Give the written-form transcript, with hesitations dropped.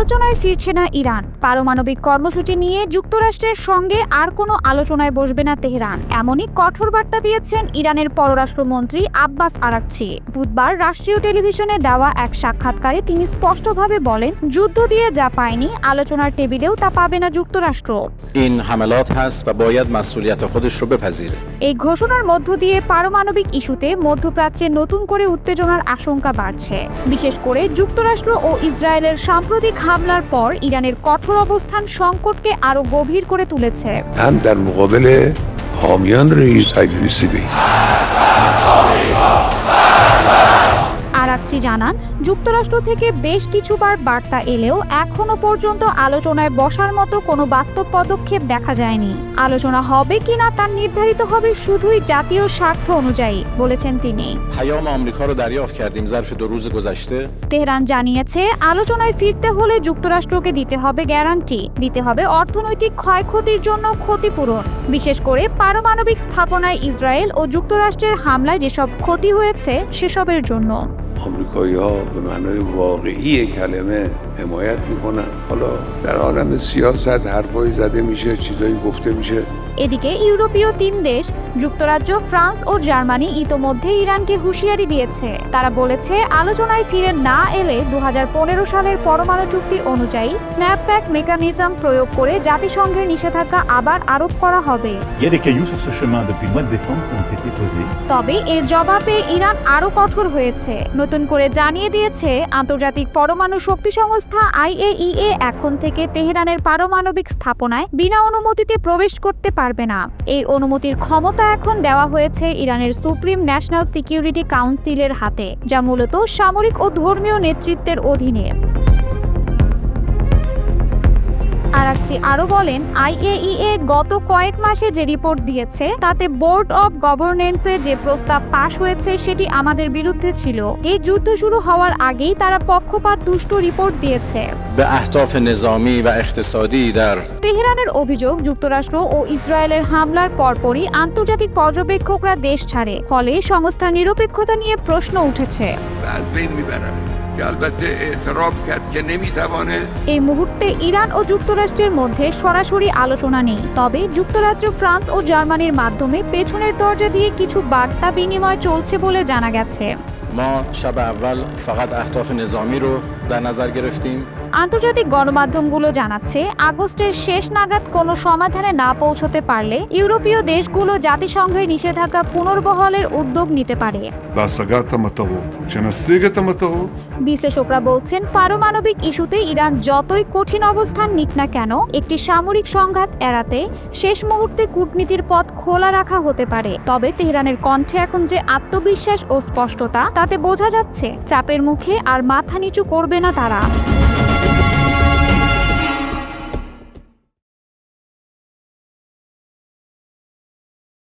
আলোচনায় ফিরছে না ইরান। পারমাণবিক কর্মসূচি নিয়ে যুক্তরাষ্ট্রের সঙ্গে আর কোনো আলোচনায় বসবে না তেহরান, এমনই কঠোর বার্তা দিয়েছেন ইরানের পররাষ্ট্রমন্ত্রী আব্বাস আরাকচি। বুধবার রাষ্ট্রীয় টেলিভিশনে দেওয়া এক সাক্ষাৎকারে তিনি স্পষ্টভাবে বলেন, যুদ্ধ দিয়ে যা পায়নি আলোচনার টেবিলেও তা পাবে না যুক্তরাষ্ট্র। এই ঘোষণার মধ্য দিয়ে পারমাণবিক ইস্যুতে মধ্যপ্রাচ্যে নতুন করে উত্তেজনার আশঙ্কা বাড়ছে। বিশেষ করে যুক্তরাষ্ট্র ও ইসরায়েলের সাম্প্রতিক হামলার পর ইরানের কঠোর অবস্থান সংকটকে আরো গভীর করে তুলেছে। আরাকচি জানান, যুক্তরাষ্ট্র থেকে বেশ কিছুবার বার্তা এলেও এখনো পর্যন্ত আলোচনায় বসার মতো কোনো বাস্তব পদক্ষেপ দেখা যায়নি। আলোচনা হবে কিনা তা নির্ধারিত হবে শুধুই জাতীয় স্বার্থ অনুযায়ী, বলেছেন তিনি। তেহরান জানিয়েছে, আলোচনায় ফিরতে হলে যুক্তরাষ্ট্রকে দিতে হবে গ্যারান্টি, দিতে হবে অর্থনৈতিক ক্ষয়ক্ষতির জন্য ক্ষতিপূরণ, বিশেষ করে পারমাণবিক স্থাপনায় ইসরায়েল ও যুক্তরাষ্ট্রের হামলায় যেসব ক্ষতি হয়েছে সেসবের জন্য। آمریکایی‌ها به معنای واقعی کلمه حمایت میکنن. حالا در عالم سیاست حرفایی زده میشه، چیزایی گفته میشه. এদিকে ইউরোপীয় 3 দেশ যুক্তরাজ্য, ফ্রান্স ও জার্মানি ইতোমধ্যে ইরানকে হুঁশিয়ারি দিয়েছে। তারা বলেছে, আলোচনায় ফিরে না এলে 2015 সালের পরমাণু চুক্তি অনুযায়ী স্ন্যাপব্যাক মেকানিজম প্রয়োগ করে জাতিসংঘের নিষেধাজ্ঞা আবার আরোপ করা হবে। তবে এর জবাবে ইরান আরও কঠোর হয়েছে। নতুন করে জানিয়ে দিয়েছে, আন্তর্জাতিক পরমাণু শক্তি সংস্থা IAEA এখন থেকে তেহরানের পারমাণবিক স্থাপনায় বিনা অনুমতিতে প্রবেশ করতে পারবে না। এই অনুমতির ক্ষমতা এখন দেওয়া হয়েছে ইরানের সুপ্রিম ন্যাশনাল সিকিউরিটি কাউন্সিলের হাতে, যা মূলত সামরিক ও ধর্মীয় নেতৃত্বের অধীনে। আরাকচি আরও বলেন, IAEA গত কয়েক মাসে যে রিপোর্ট দিয়েছে তাতে বোর্ড অব গভর্নেন্সে যে প্রস্তাব পাশ হয়েছে সেটি আমাদের বিরুদ্ধে ছিল। এই যুদ্ধ শুরু হওয়ার আগেই তারা পক্ষপাত দুষ্ট রিপোর্ট দিয়েছে। তেহরানের অভিযোগ, যুক্তরাষ্ট্র ও ইসরায়েলের হামলার পরপরই আন্তর্জাতিক পর্যবেক্ষকরা দেশ ছাড়ে, ফলে সংস্থার নিরপেক্ষতা নিয়ে প্রশ্ন উঠেছে। এই মুহূর্তে ইরান ও যুক্তরাষ্ট্রের মধ্যে সরাসরি আলোচনা নেই, তবে যুক্তরাজ্য, ফ্রান্স ও জার্মানির মাধ্যমে পেছনের দরজা দিয়ে কিছু বার্তা বিনিময় চলছে বলে জানা গেছে। আন্তর্জাতিক গণমাধ্যমগুলো জানাচ্ছে, আগস্টের শেষ নাগাদ কোনো সমাধানে না পৌঁছতে পারলে ইউরোপীয় দেশগুলো জাতিসংঘের নিষেধাজ্ঞা পুনর্বহালের উদ্যোগ নিতে পারে। বিশ্লেষকরা বলছেন, পারমাণবিক ইস্যুতে ইরান যতই কঠিন অবস্থান নিক না কেন, একটি সামরিক সংঘাত এড়াতে শেষ মুহূর্তে কূটনীতির পথ খোলা রাখা হতে পারে। তবে তেহরানের কণ্ঠে এখন যে আত্মবিশ্বাস ও স্পষ্টতা, তাতে বোঝা যাচ্ছে চাপের মুখে আর মাথা নিচু করবে না তারা।